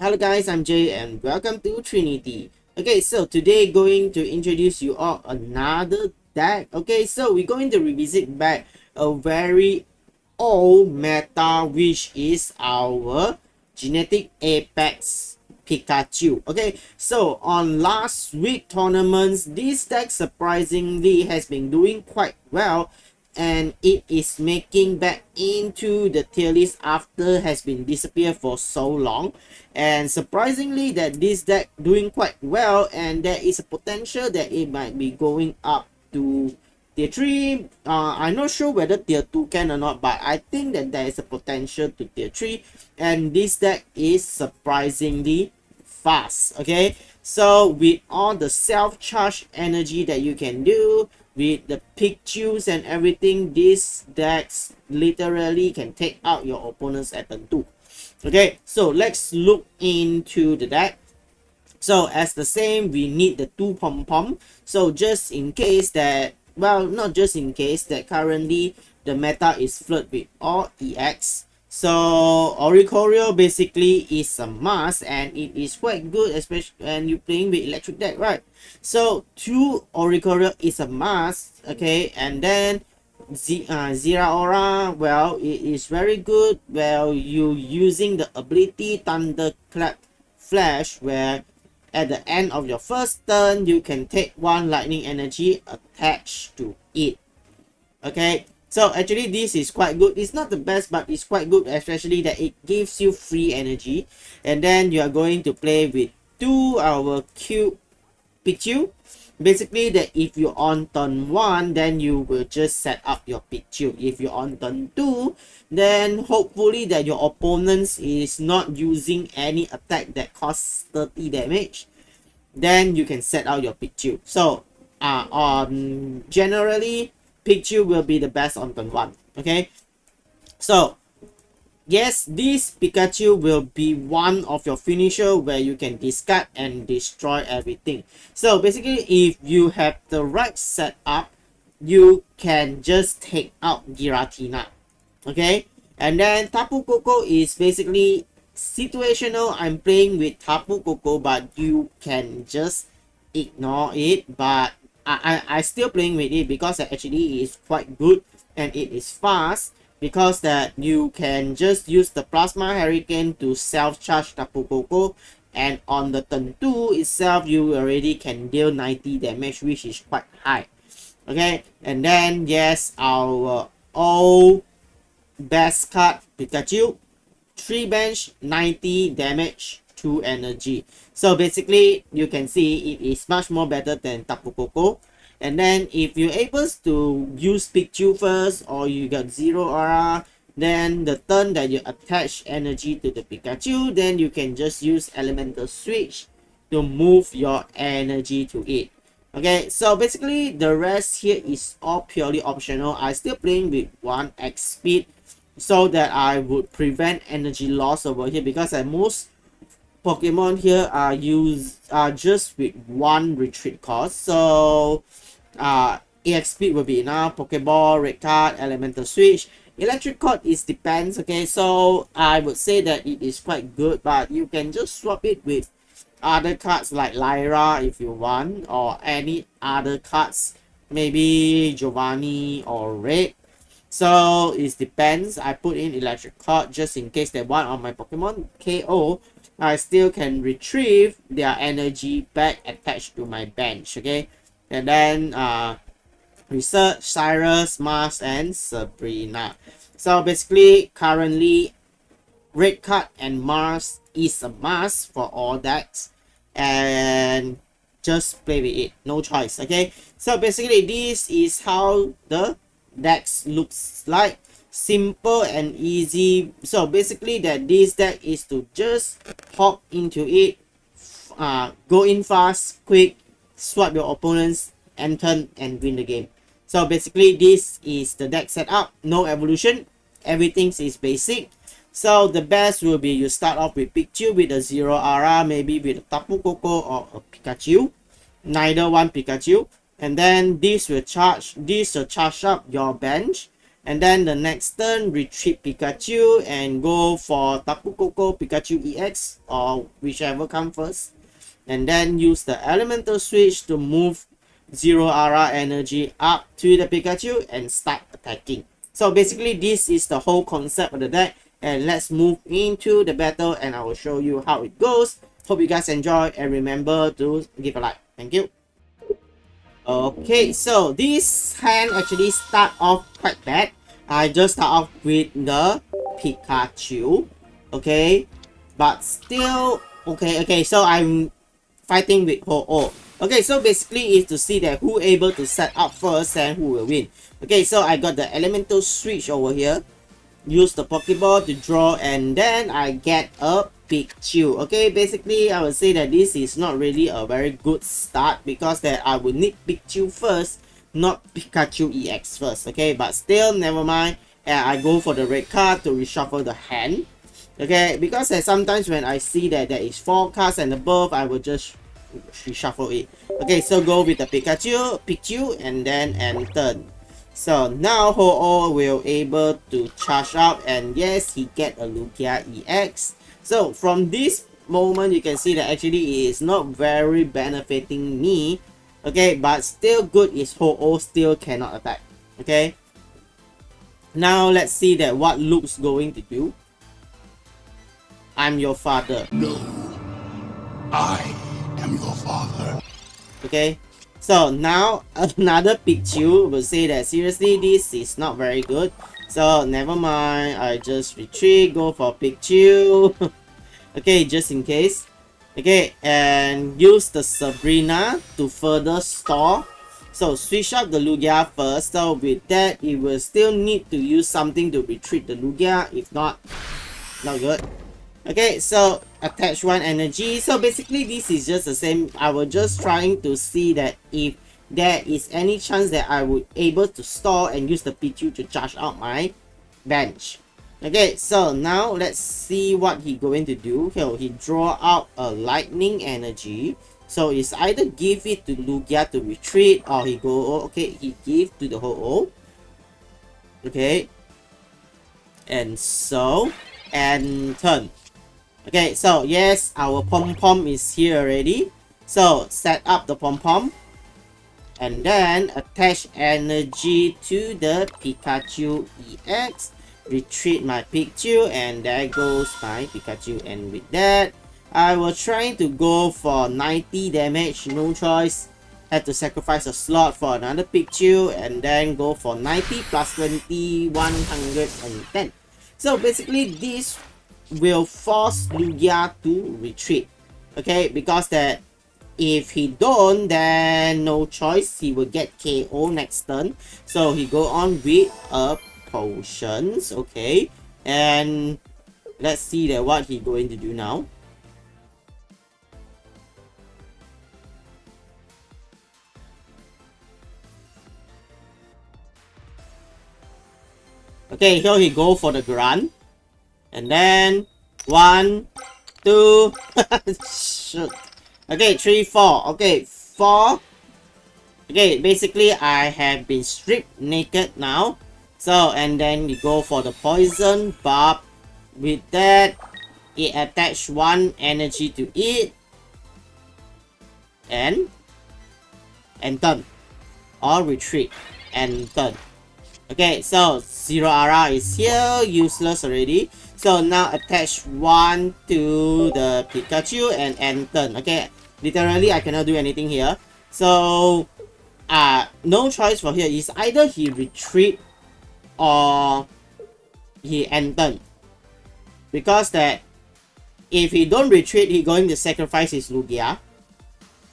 Hello guys, I'm Jay and welcome to Trinity. Okay, so today going to introduce you all another deck. Okay, so we're going to revisit back a very old meta, which is our Genetic Apex Pikachu. Okay, so on last week tournaments, this deck surprisingly has been doing quite well, and it is making back into the tier list after has been disappeared for so long. And surprisingly that this deck doing quite well, and there is a potential that it might be going up to tier 3. I'm not sure whether tier 2 can or not, but I think that there is a potential to tier 3, and this deck is surprisingly fast. Okay, so with all the self-charge energy that you can do with the Pikachu and everything, this decks literally can take out your opponents at turn 2. Okay, so let's look into the deck. So as the same, we need the 2 pom-pom. So just in case that, well, not just in case that currently the meta is flirt with all EX. So Oricorio basically is a must, and it is quite good, especially when you're playing with electric deck, right? So 2 Oricorio is a must. Okay, and then Zira Aura, well, it is very good. Well, you using the ability Thunderclap Flash, where at the end of your first turn you can take 1 lightning energy attached to it. Okay, so actually this is quite good. It's not the best, but it's quite good, especially that it gives you free energy. And then you are going to play with 2 our cute Pikachu. Basically that if you're on turn 1, then you will just set up your Pikachu. If you're on turn 2, then hopefully that your opponents is not using any attack that costs 30 damage, then you can set out your Pikachu. So generally Pikachu will be the best on turn 1. Okay, so yes, this Pikachu will be one of your finisher where you can discard and destroy everything. So basically, if you have the right setup, you can just take out Giratina. Okay, and then Tapu Koko is basically situational. I'm playing with Tapu Koko, but you can just ignore it. But I still playing with it because actually it is quite good and it is fast, because that you can just use the Plasma Hurricane to self-charge Tapu Koko, and on the turn 2 itself you already can deal 90 damage, which is quite high. Okay, and then yes, our old best card Pikachu, 3 bench, 90 damage, 2 energy. So basically you can see it is much more better than Tapu Koko. And then if you're able to use Pikachu first, or you got 0 aura, then the turn that you attach energy to the Pikachu, then you can just use Elemental Switch to move your energy to it. Okay, so basically the rest here is all purely optional. I still playing with 1x speed so that I would prevent energy loss over here, because at most Pokemon here are just with 1 retreat cost. So EX speed will be enough. Pokeball, red card, elemental switch. Electric cord is depends. Okay, so I would say that it is quite good, but you can just swap it with other cards like Lyra if you want, or any other cards, maybe Giovanni or Red. So it depends. I put in electric cord just in case that one of my Pokemon KO, I still can retrieve their energy back attached to my bench. Okay, and then Research, Cyrus, Mars, and Sabrina. So basically currently Red Card and Mars is a must for all decks, and just play with it, no choice. Okay, so basically this is how the decks looks like, simple and easy. So basically that this deck is to just hop into it, go in fast, quick, swap your opponents, and turn and win the game. So basically this is the deck setup, no evolution, everything is basic. So the best will be you start off with Pikachu with a 0 aura, maybe with a Tapu Koko or a Pikachu, neither one Pikachu, and then this will charge up your bench, And then the next turn, retreat Pikachu and go for Tapu Koko Pikachu EX or whichever comes first. And then use the elemental switch to move Zero Aura energy up to the Pikachu and start attacking. So basically this is the whole concept of the deck, and let's move into the battle and I will show you how it goes. Hope you guys enjoy and remember to give a like. Thank you. Okay, so this hand actually start off quite bad. I just start off with the Pikachu, okay, but still okay. So I'm fighting with Ho-Oh. Okay, so basically is to see that who able to set up first and who will win. Okay, so I got the elemental switch over here. Use the Pokeball to draw and then I get a Pikachu. Okay, basically I would say that this is not really a very good start because that I would need Pikachu first, not Pikachu EX first. Okay, but still never mind. And I go for the red card to reshuffle the hand. Okay, because sometimes when I see that there is 4 cards and above, I will just reshuffle it. Okay, so go with the Pikachu and then end turn. So now Ho-Oh will able to charge up and yes, he get a Lugia EX. So from this moment, you can see that actually it is not very benefiting me. Okay, but still good is Ho-Oh still cannot attack. Okay. Now let's see that what Luke's going to do. I'm your father. No, I am your father. Okay. So now another Pikachu will say that seriously this is not very good. So never mind, I just retreat, go for Pikachu. Okay, just in case. Okay, and use the Sabrina to further store. So switch up the Lugia first. So with that, it will still need to use something to retreat the Lugia. If not, not good. Okay, so attach 1 energy. So basically this is just the same. I was just trying to see that if there is any chance that I would able to store and use the Pikachu to charge out my bench. Okay, so now let's see what he going to do. Okay, he draw out a lightning energy. So it's either give it to Lugia to retreat or he go, okay, he give to the Ho-Oh. Okay. And so, and turn. Okay, so yes, our pom-pom is here already. So set up the pom-pom. And then attach energy to the Pikachu EX. Retreat my Pikachu and there goes my Pikachu. And with that, I was trying to go for 90 damage, no choice. Had to sacrifice a slot for another Pikachu and then go for 90 plus 20, 110. So basically this will force Lugia to retreat. Okay, because that if he don't, then no choice, he will get KO next turn. So he go on with a potions. Okay, and let's see that what he going to do now. Okay, here he go for the grunt. And then 1, 2, shoot. Okay, 3, 4. Okay, 4. Okay, basically I have been stripped naked now. So, and then you go for the poison barb. With that, it attach 1 energy to it. And turn. Or retreat. And turn. Okay, so Zero Aura is here. Useless already. So now attach 1 to the Pikachu and end turn. Okay, literally I cannot do anything here. So no choice for here. Is either he retreat or he end turn. Because that if he don't retreat, he going to sacrifice his Lugia.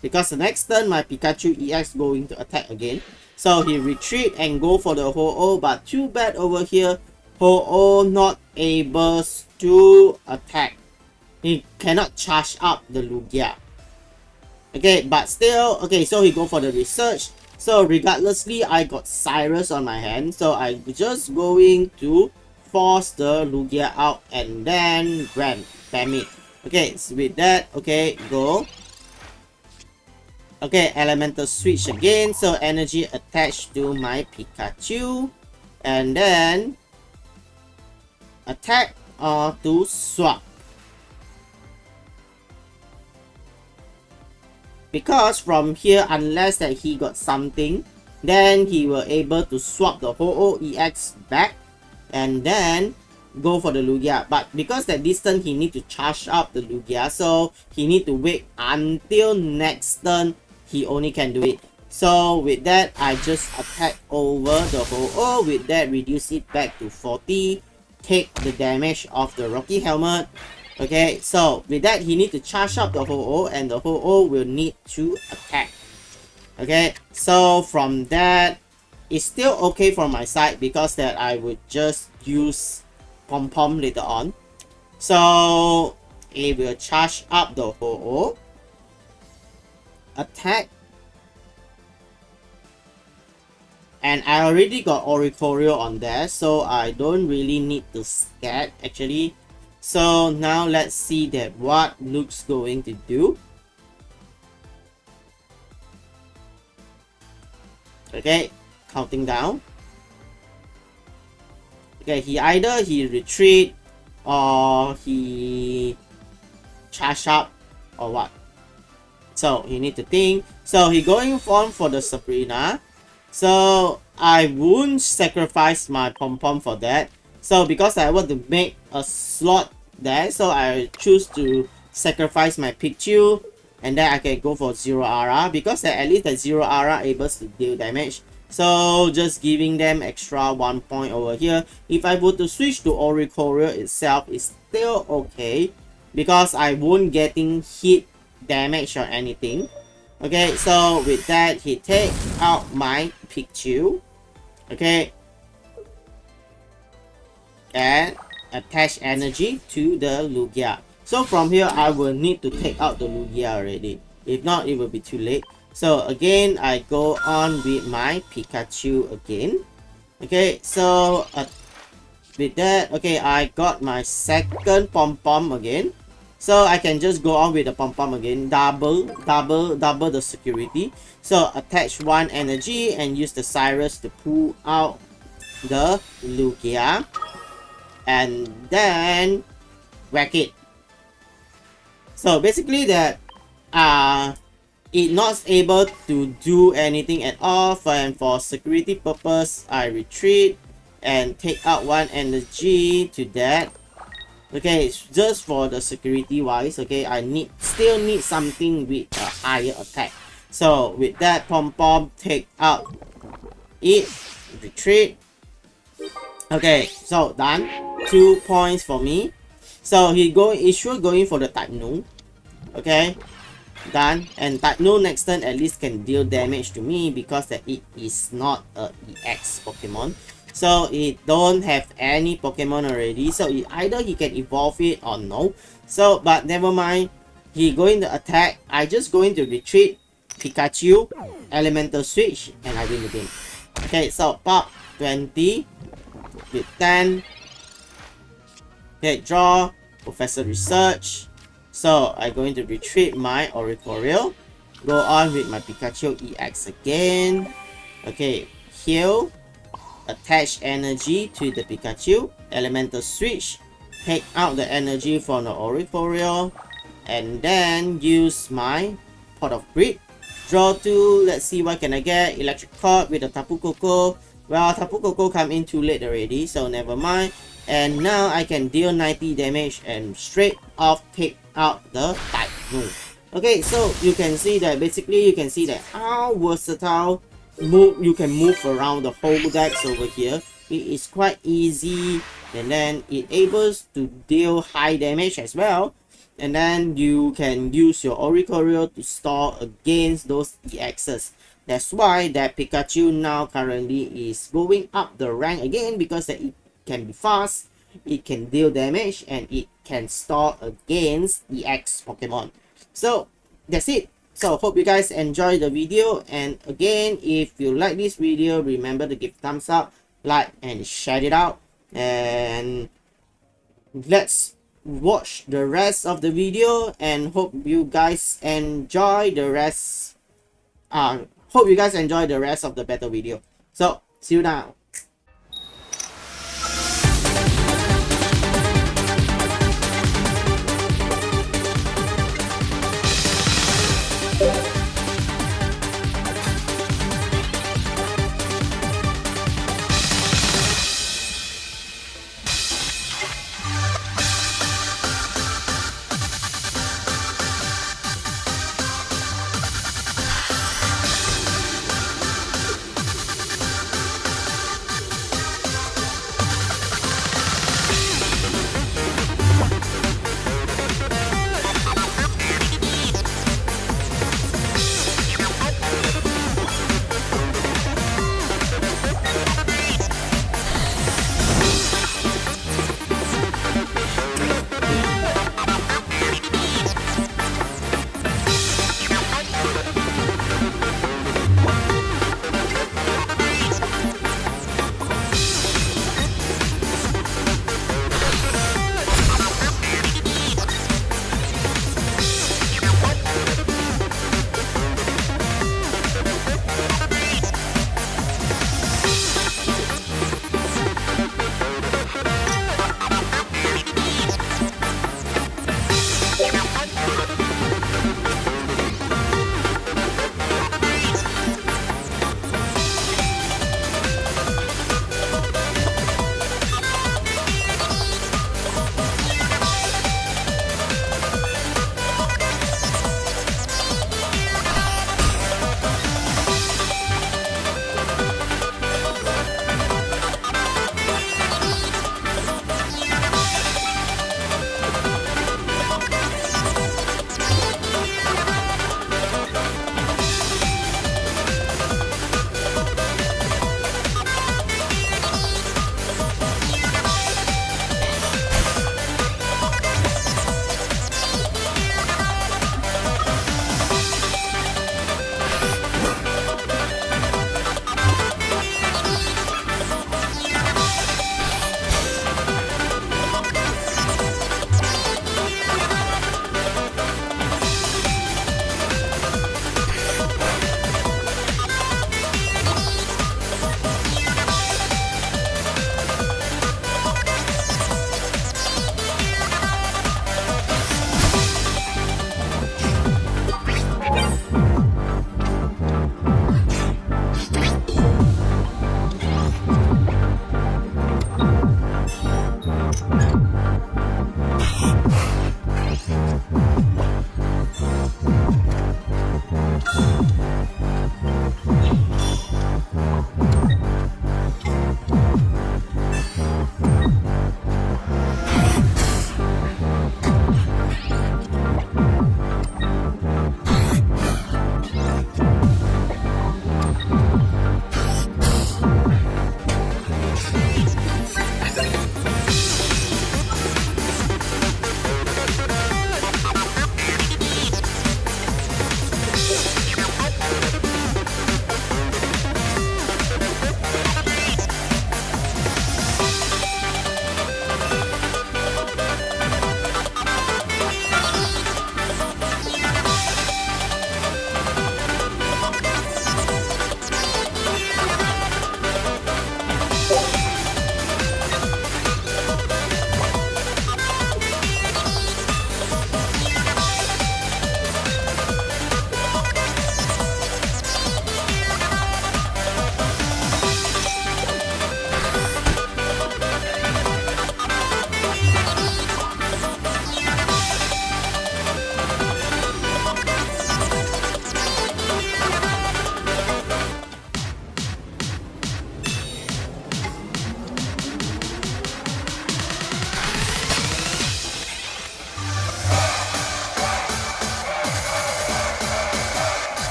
Because the next turn my Pikachu EX going to attack again. So he retreat and go for the Ho-Oh, but too bad over here, Ho-Oh not able to attack. He cannot charge up the Lugia. Okay, but still, okay, so he go for the research. So regardlessly, I got Cyrus on my hand. So I just going to force the Lugia out and then bam it. Okay, so with that, okay, go. Okay, elemental switch again. So energy attached to my Pikachu. and then attack or to swap. Because from here, unless that he got something, then he will able to swap the Ho-Oh EX back and then go for the Lugia. But because that this turn he need to charge up the Lugia, so he need to wait until next turn he only can do it. So with that, I just attack over the Ho-Oh. With that, reduce it back to 40, take the damage of the Rocky Helmet. Okay, so with that, he need to charge up the Ho-Oh, and the Ho-Oh will need to attack. Okay, so from that, it's still okay from my side because that I would just use Pom Pom later on. So it will charge up the Ho-Oh, attack, and I already got Oricorio on there, so I don't really need to scat actually. So now let's see that what Luke's going to do. Okay, counting down. Okay, he either he retreat or he charge up or what. So he need to think. So he going on for the Sabrina. So I won't sacrifice my Pom Pom for that. So because I want to make a slot there, so I choose to sacrifice my Pikachu, and then I can go for Zero Aura because at least the Zero Aura able to deal damage. So just giving them extra 1 point over here. If I were to switch to Oricorio itself, it's still okay because I won't getting hit damage or anything. Okay, so with that, he take out my Pikachu. Okay, and attach energy to the Lugia. So from here, I will need to take out the Lugia already. If not, it will be too late. So again, I go on with my Pikachu again. Okay, so with that, okay, I got my second Pom Pom again. So I can just go on with the Pom Pom again, double the security. So attach 1 energy and use the Cyrus to pull out the Lugia. And then whack it. So basically that it not able to do anything at all, and for security purpose I retreat and take out 1 energy to that. Okay, it's just for the security wise. Okay, I still need something with a higher attack. So with that, Pom Pom take out it, retreat. Okay, so done. 2 points for me. So he sure going for the type no. Okay, done. And type no next turn at least can deal damage to me because that it is not a EX Pokemon. So it don't have any Pokemon already. So either he can evolve it or no. So but never mind. He going to attack. I just going to retreat Pikachu, Elemental Switch, and I win the game. Okay, so pop 20 with 10. Okay, draw, Professor Research. So I'm going to retreat my Oricorio. Go on with my Pikachu EX again. Okay, heal. Attach energy to the Pikachu. Elemental Switch. Take out the energy from the Oricorio. And then use my Pot of Greed. Draw 2. Let's see what can I get. Electric Cord with the Tapu Koko. Well, Tapu Koko come in too late already, so never mind. And now I can deal 90 damage and straight off take out the type move. Okay, so you can see that basically you can see that how versatile you can move around the whole decks over here. It is quite easy, and then it able to deal high damage as well. And then you can use your Oricorio to store against those EXs. That's why that Pikachu now currently is going up the rank again because that it can be fast, it can deal damage, and it can store against EX Pokemon. So that's it. So hope you guys enjoy the video, and again, if you like this video, remember to give thumbs up, like, and share it out. And let's watch the rest of the video, and hope you guys enjoy the rest. Hope you guys enjoy the rest of the battle video. So see you now.